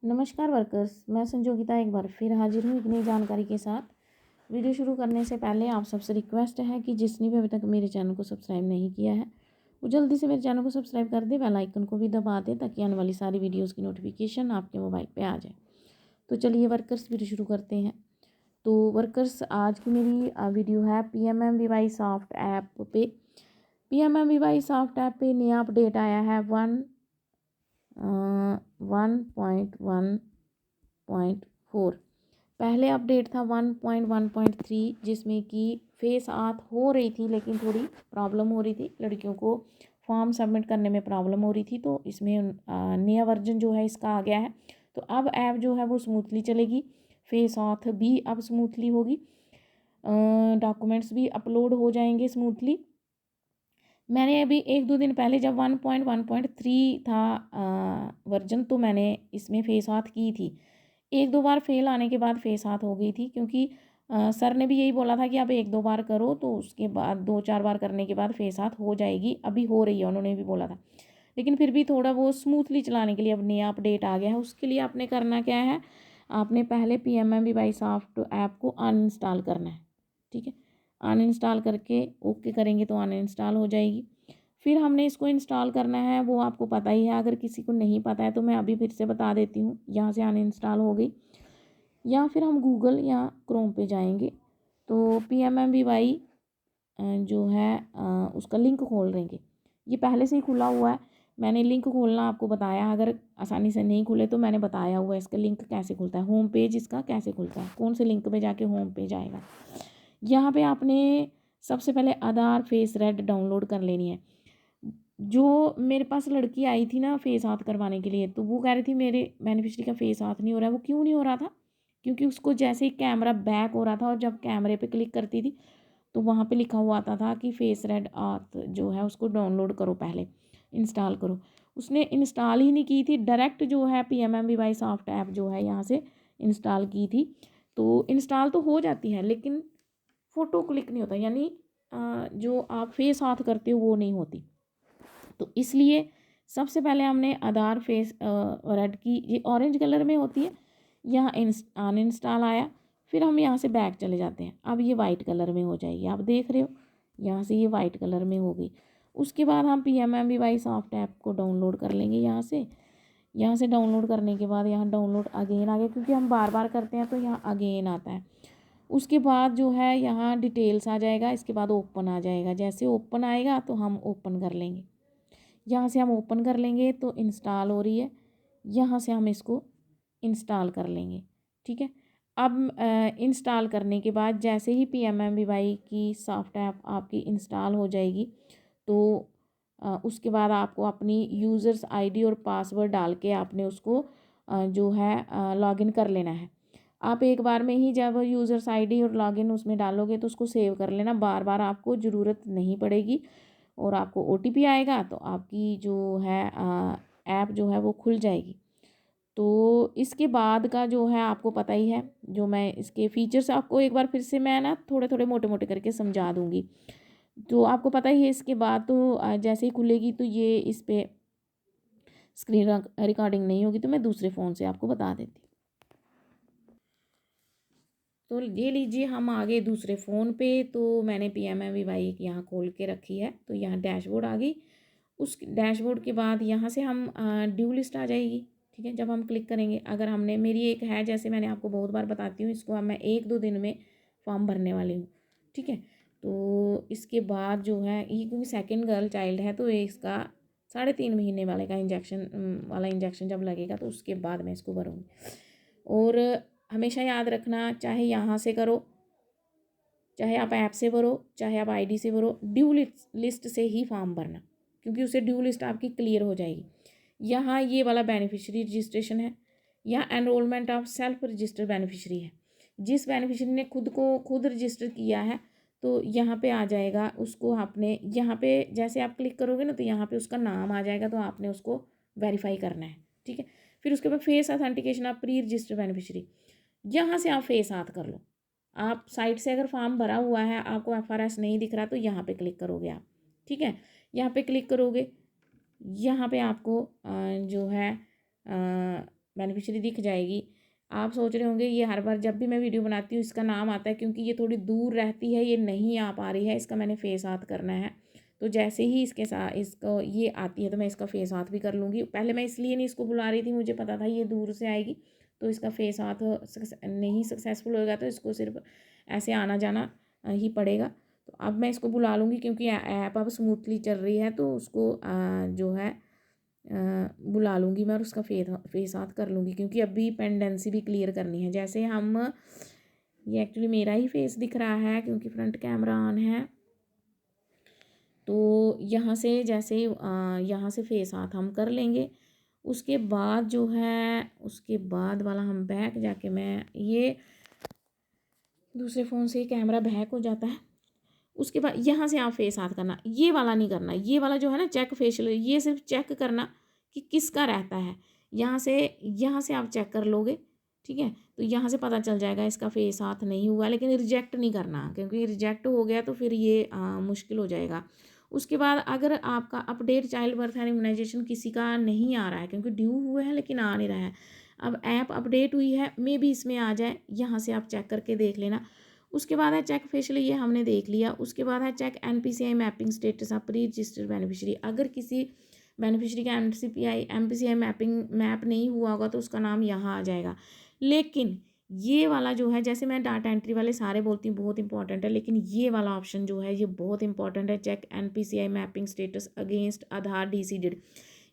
नमस्कार वर्कर्स, मैं संजोगिता एक बार फिर हाजिर हूँ एक नई जानकारी के साथ। वीडियो शुरू करने से पहले आप सबसे रिक्वेस्ट है कि जिसने भी अभी तक मेरे चैनल को सब्सक्राइब नहीं किया है वो जल्दी से मेरे चैनल को सब्सक्राइब कर दे, बेल आइकन को भी दबा दे ताकि आने वाली सारी वीडियोज़ की नोटिफिकेशन आपके मोबाइल पर आ जाए। तो चलिए वर्कर्स, वीडियो शुरू करते हैं। तो वर्कर्स, आज की मेरी वीडियो है PMMVY सॉफ्ट ऐप पे। PMMVY सॉफ्ट ऐप पे नया अपडेट आया है 1.1.4। पहले अपडेट था 1.1.3 जिसमें कि फेस ऑथ हो रही थी, लेकिन थोड़ी प्रॉब्लम हो रही थी, लड़कियों को फॉर्म सबमिट करने में प्रॉब्लम हो रही थी। तो इसमें नया वर्जन जो है इसका आ गया है। तो अब ऐप जो है वो स्मूथली चलेगी, फेस ऑथ भी अब स्मूथली होगी, डॉक्यूमेंट्स भी अपलोड हो जाएंगे स्मूथली। मैंने अभी 1-2 दिन पहले जब 1.1.3 था वर्जन, तो मैंने इसमें फेस ऑथ की थी। 1-2 बार फेल आने के बाद फेस ऑथ हो गई थी, क्योंकि सर ने भी यही बोला था कि आप 1-2 बार करो, तो उसके बाद 2-4 बार करने के बाद फेस ऑथ हो जाएगी। अभी हो रही है, उन्होंने भी बोला था। लेकिन फिर भी थोड़ा वो स्मूथली चलाने के लिए अब नया अपडेट आ गया है। उसके लिए आपने करना क्या है, आपने पहले PMMVY सॉफ्ट ऐप को अनइंस्टॉल करना है। ठीक है, अनइंस्टॉल करके ओके करेंगे तो अनइंस्टॉल हो जाएगी। फिर हमने इसको इंस्टॉल करना है, वो आपको पता ही है। अगर किसी को नहीं पता है तो मैं अभी फिर से बता देती हूँ। यहाँ से अनइंस्टॉल हो गई, या फिर हम गूगल या क्रोम पे जाएंगे तो PMMVY जो है उसका लिंक खोल देंगे। ये पहले से ही खुला हुआ है, मैंने लिंक खोलना आपको बताया। अगर आसानी से नहीं खुले तो मैंने बताया हुआ है इसका लिंक कैसे खुलता है, होम पेज इसका कैसे खुलता है, कौन से लिंक पे जाके होम पेज आएगा। यहाँ पे आपने सबसे पहले आधार फेस रेड डाउनलोड कर लेनी है। जो मेरे पास लड़की आई थी ना फेस हाथ करवाने के लिए, तो वो कह रही थी मेरे बेनिफिशरी का फेस हाथ नहीं हो रहा है। वो क्यों नहीं हो रहा था? क्योंकि उसको जैसे ही कैमरा बैक हो रहा था और जब कैमरे पे क्लिक करती थी तो वहाँ पे लिखा हुआ आता था कि फेस रेड हाथ जो है उसको डाउनलोड करो, पहले इंस्टॉल करो। उसने इंस्टॉल ही नहीं की थी, डायरेक्ट जो है PMMVY सॉफ्ट ऐप जो है यहाँ से इंस्टॉल की थी। तो इंस्टॉल तो हो जाती है, लेकिन फ़ोटो क्लिक नहीं होता, यानी जो आप फेस हाथ करते हो वो नहीं होती। तो इसलिए सबसे पहले हमने आधार फेस रेड की, ये ऑरेंज कलर में होती है, यहाँ अनइंस्टॉल आया। फिर हम यहाँ से बैक चले जाते हैं, अब ये वाइट कलर में हो जाएगी, आप देख रहे हो यहाँ से ये वाइट कलर में हो गई। उसके बाद हम PMMVY सॉफ्ट ऐप को डाउनलोड कर लेंगे यहाँ से डाउनलोड करने के बाद यहाँ डाउनलोड अगेन आ गया, क्योंकि हम बार बार करते हैं तो यहाँ अगेन आता है। उसके बाद जो है यहाँ डिटेल्स आ जाएगा, इसके बाद ओपन आ जाएगा। जैसे ओपन आएगा तो हम ओपन कर लेंगे, यहाँ से हम ओपन कर लेंगे तो इंस्टॉल हो रही है, यहाँ से हम इसको इंस्टॉल कर लेंगे। ठीक है, अब इंस्टॉल करने के बाद जैसे ही PMMVY की सॉफ्ट ऐप आपकी इंस्टॉल हो जाएगी तो उसके बाद आपको अपनी यूज़र्स ID और पासवर्ड डाल के आपने उसको जो है लॉगिन कर लेना है। आप एक बार में ही जब यूज़र्स ID और लॉगिन उसमें डालोगे तो उसको सेव कर लेना, बार बार आपको ज़रूरत नहीं पड़ेगी। और आपको OTP आएगा तो आपकी जो है ऐप जो है वो खुल जाएगी। तो इसके बाद का जो है आपको पता ही है, जो मैं इसके फीचर्स आपको एक बार फिर से मैं ना थोड़े थोड़े मोटे मोटे करके समझा दूँगी। तो आपको पता ही है इसके बाद तो जैसे ही खुलेगी तो ये इस पे स्क्रीन रिकॉर्डिंग नहीं होगी, तो मैं दूसरे फ़ोन से आपको बता देती हूँ। तो ये लीजिए, हम आ गए दूसरे फ़ोन पे। तो मैंने PMMVY यहाँ खोल के रखी है, तो यहाँ डैशबोर्ड आ गई। उस डैशबोर्ड के बाद यहाँ से हम ड्यू लिस्ट आ जाएगी। ठीक है, जब हम क्लिक करेंगे, अगर हमने, मेरी एक है, जैसे मैंने आपको बहुत बार बताती हूँ, इसको अब मैं 1-2 दिन में फॉर्म भरने वाली हूँ। ठीक है, तो इसके बाद जो है ये, क्योंकि सेकंड गर्ल चाइल्ड है, तो ये इसका 3.5 महीने वाले का इंजेक्शन जब लगेगा तो उसके बाद मैं इसको भरूँगी। और हमेशा याद रखना, चाहे यहाँ से करो, चाहे आप ऐप से भरो, चाहे आप ID से भरो, ड्यू लिस्ट से ही फॉर्म भरना, क्योंकि उससे ड्यू लिस्ट आपकी क्लियर हो जाएगी। यहाँ ये वाला बेनिफिशियरी रजिस्ट्रेशन है, यहाँ enrolment of self register beneficiary है। जिस बेनिफिशियरी ने खुद रजिस्टर किया है तो यहाँ पे आ जाएगा, उसको आपने यहाँ पे जैसे आप क्लिक करोगे ना तो यहाँ पे उसका नाम आ जाएगा, तो आपने उसको वेरीफाई करना है। ठीक है, फिर उसके बाद face authentication of pre register beneficiary, यहाँ से आप फेस हाथ कर लो। आप साइट से अगर फॉर्म भरा हुआ है, आपको FRS नहीं दिख रहा, तो यहाँ पे क्लिक करोगे आप। ठीक है, यहाँ पे क्लिक करोगे, यहाँ पे आपको जो है बेनिफिशियरी दिख जाएगी। आप सोच रहे होंगे ये हर बार जब भी मैं वीडियो बनाती हूँ इसका नाम आता है, क्योंकि ये थोड़ी दूर रहती है, ये नहीं आ पा रही है, इसका मैंने फेस हाथ करना है। तो जैसे ही इसके साथ इसको ये आती है तो मैं इसका फेस हाथ भी कर लूँगी। पहले मैं इसलिए नहीं इसको बुला रही थी, मुझे पता था ये दूर से आएगी तो इसका फेस हाथ नहीं सक्सेसफुल होगा, तो इसको सिर्फ ऐसे आना जाना ही पड़ेगा। तो अब मैं इसको बुला लूँगी क्योंकि ऐप अब स्मूथली चल रही है, तो उसको जो है बुला लूँगी मैं और उसका फेस हाथ कर लूँगी, क्योंकि अभी पेंडेंसी भी क्लियर करनी है। जैसे हम ये एक्चुअली मेरा ही फेस दिख रहा है क्योंकि फ्रंट कैमरा ऑन है, तो यहाँ से जैसे यहाँ से फेस हाथ हम कर लेंगे। उसके बाद जो है उसके बाद वाला हम बैक जाके मैं ये दूसरे फ़ोन से कैमरा बैक हो जाता है। उसके बाद यहाँ से आप फेस हाथ करना, ये वाला नहीं करना, ये वाला जो है ना चेक फेशियल, ये सिर्फ चेक करना कि किसका रहता है। यहाँ से आप चेक कर लोगे, ठीक है। तो यहाँ से पता चल जाएगा इसका फेस हाथ नहीं हुआ, लेकिन रिजेक्ट नहीं करना, क्योंकि रिजेक्ट हो गया तो फिर ये मुश्किल हो जाएगा। उसके बाद अगर आपका update child birth and immunisation किसी का नहीं आ रहा है, क्योंकि ड्यू हुए हैं लेकिन आ नहीं रहा है, अब ऐप अपडेट हुई है, मे बी इसमें आ जाए, यहाँ से आप चेक करके देख लेना। उसके बाद है चेक फेशियल, ये हमने देख लिया। उसके बाद है check NPCI mapping status of pre registered beneficiary. अगर किसी बेनिफिशियरी का MPCI मैप नहीं हुआ होगा तो उसका नाम यहाँ आ जाएगा। लेकिन ये वाला जो है, जैसे मैं डाटा एंट्री वाले सारे बोलती हूँ बहुत इंपॉर्टेंट है, लेकिन ये वाला ऑप्शन जो है ये बहुत इंपॉर्टेंट है, check NPCI mapping status against Aadhaar DCDD।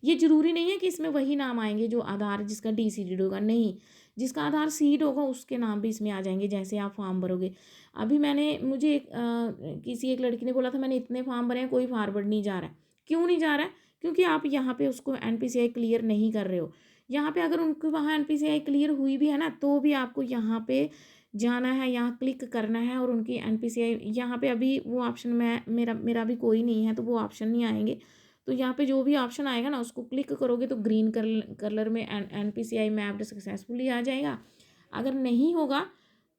ये जरूरी नहीं है कि इसमें वही नाम आएंगे जो आधार जिसका DCDD होगा, नहीं, जिसका आधार सीड होगा उसके नाम भी इसमें आ जाएंगे जैसे आप फॉर्म भरोगे। अभी मुझे किसी एक लड़की ने बोला था मैंने इतने फॉर्म भरे हैं, कोई फॉरवर्ड नहीं जा रहा है। क्यों नहीं जा रहा है? क्योंकि आप यहाँ पे उसको NPCI क्लियर नहीं कर रहे हो। यहाँ पे अगर उनको वहाँ NPCI क्लियर हुई भी है ना, तो भी आपको यहाँ पे जाना है, यहाँ क्लिक करना है और उनकी NPCI यहाँ पे अभी वो ऑप्शन मेरा भी कोई नहीं है, तो वो ऑप्शन नहीं आएंगे। तो यहाँ पे जो भी ऑप्शन आएगा ना उसको क्लिक करोगे तो ग्रीन कलर में NPCI मैप्ड सक्सेसफुली आ जाएगा। अगर नहीं होगा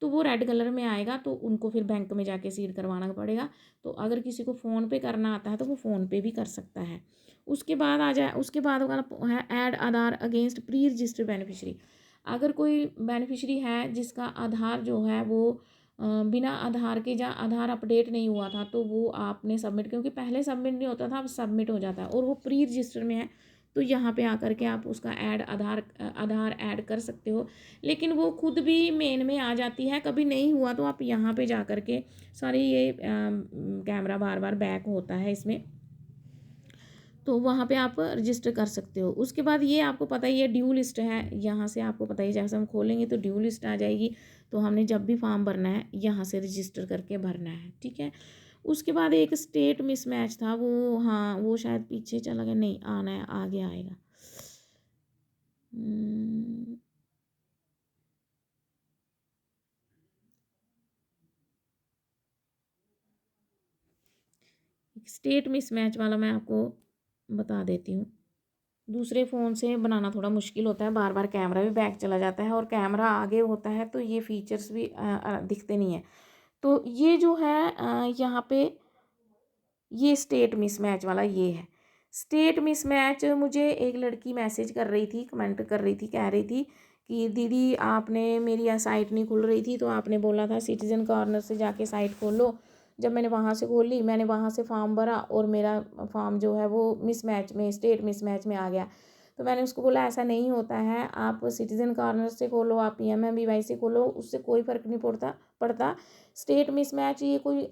तो वो रेड कलर में आएगा, तो उनको फिर बैंक में जाके सीड करवाना पड़ेगा। तो अगर किसी को फ़ोन पे करना आता है तो वो फ़ोन पे भी कर सकता है। उसके बाद आ जाए, उसके बाद वाला है ऐड आधार अगेंस्ट प्री रजिस्टर्ड बेनिफिशियरी। अगर कोई बेनिफिशियरी है जिसका आधार जो है वो बिना आधार के या आधार अपडेट नहीं हुआ था, तो वो आपने सबमिट, क्योंकि पहले सबमिट नहीं होता था, अब सबमिट हो जाता है और वो प्री रजिस्टर में है, तो यहाँ पे आकर के आप उसका आधार ऐड कर सकते हो। लेकिन वो खुद भी मेन में आ जाती है, कभी नहीं हुआ तो आप यहाँ पे जा कर के, सॉरी ये कैमरा बार बार बैक होता है इसमें, तो वहाँ पे आप रजिस्टर कर सकते हो। उसके बाद ये आपको पता ही है ड्यू लिस्ट है, यहाँ से आपको पता ही, जैसे हम खोलेंगे तो ड्यू लिस्ट आ जाएगी, तो हमने जब भी फॉर्म भरना है यहाँ से रजिस्टर करके भरना है, ठीक है। उसके बाद एक स्टेट मिसमैच था, वो हाँ वो शायद पीछे चला गया, नहीं आना है, आगे आएगा। स्टेट मिसमैच वाला मैं आपको बता देती हूँ। दूसरे फ़ोन से बनाना थोड़ा मुश्किल होता है, बार बार कैमरा भी बैक चला जाता है और कैमरा आगे होता है, तो ये फीचर्स भी दिखते नहीं है। तो ये जो है यहाँ पे ये स्टेट मिसमैच वाला ये है। स्टेट मिसमैच मुझे एक लड़की मैसेज कर रही थी, कमेंट कर रही थी, कह रही थी कि दीदी आपने मेरी साइट नहीं खुल रही थी, तो आपने बोला था सिटीजन कॉर्नर से जाके साइट खोलो। जब मैंने वहाँ से खोली, मैंने वहाँ से फॉर्म भरा और मेरा फॉर्म जो है वो मिसमैच में, स्टेट मिसमैच में आ गया। तो मैंने उसको बोला ऐसा नहीं होता है, आप सिटीजन कॉर्नर से खोलो, आप PMMBY से खोलो, उससे कोई फ़र्क नहीं पड़ता। स्टेट मिसमैच ये कोई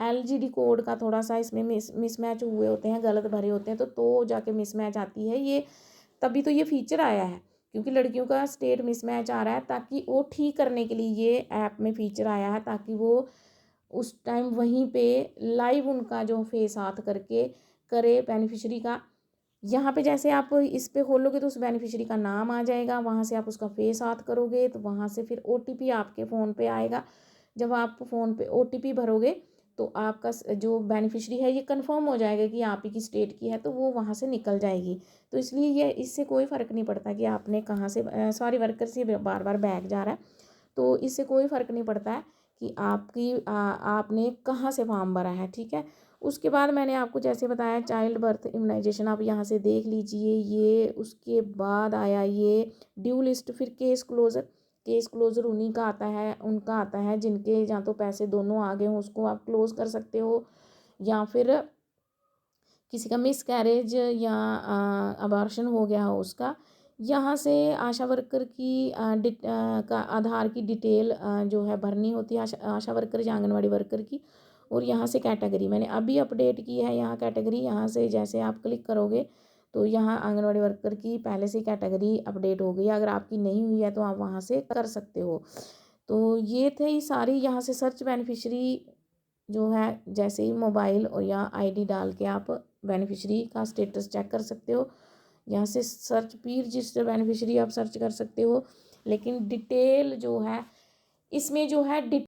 LGD कोड का थोड़ा सा इसमें मिसमैच हुए होते हैं, गलत भरे होते हैं, तो जाके मिसमैच आती है ये, तभी तो ये फीचर आया है, क्योंकि लड़कियों का स्टेट मिसमैच आ रहा है, ताकि वो ठीक करने के लिए ये ऐप में फीचर आया है, ताकि वो उस टाइम वहीं पे लाइव उनका जो फेस हाथ करके करे बेनिफिशियरी का। यहाँ पे जैसे आप इस पे खोलोगे तो उस बेनिफिशियरी का नाम आ जाएगा, वहाँ से आप उसका फेस हाथ करोगे तो वहाँ से फिर OTP आपके फ़ोन पे आएगा। जब आप फ़ोन पे OTP भरोगे तो आपका जो बेनिफिशियरी है ये कंफर्म हो जाएगा कि आप ही की स्टेट की है, तो वो वहाँ से निकल जाएगी। तो इसलिए ये इससे कोई फ़र्क नहीं पड़ता कि आपने कहाँ से, सॉरी वर्कर से बार बार बैक जा रहा है, तो इससे कोई फ़र्क नहीं पड़ता है कि आपने कहाँ से फॉर्म भरा है, ठीक है। उसके बाद मैंने आपको जैसे बताया चाइल्ड बर्थ इम्यूनाइजेशन, आप यहाँ से देख लीजिए ये। उसके बाद आया ये ड्यू लिस्ट, फिर केस क्लोज़र। केस क्लोज़र उन्हीं का आता है, उनका आता है जिनके या तो पैसे दोनों आ गए हों, उसको आप क्लोज़ कर सकते हो, या फिर किसी का मिस कैरेज या अबॉर्शन हो गया हो उसका। यहाँ से आशा वर्कर की का आधार की डिटेल जो है भरनी होती है, आशा वर्कर या आंगनवाड़ी वर्कर की। और यहाँ से कैटेगरी मैंने अभी अपडेट की है, यहाँ कैटेगरी, यहाँ से जैसे आप क्लिक करोगे तो यहाँ आंगनवाड़ी वर्कर की पहले से कैटेगरी अपडेट हो गई है। अगर आपकी नहीं हुई है तो आप वहाँ से कर सकते हो। तो ये थे सारी। यहाँ से सर्च बेनिफिशरी जो है, जैसे ही मोबाइल और या आईडी डाल के आप बेनिफिशरी का स्टेटस चेक कर सकते हो। यहाँ से सर्च प्री रजिस्टर बेनिफिशरी आप सर्च कर सकते हो। लेकिन डिटेल जो है इसमें जो है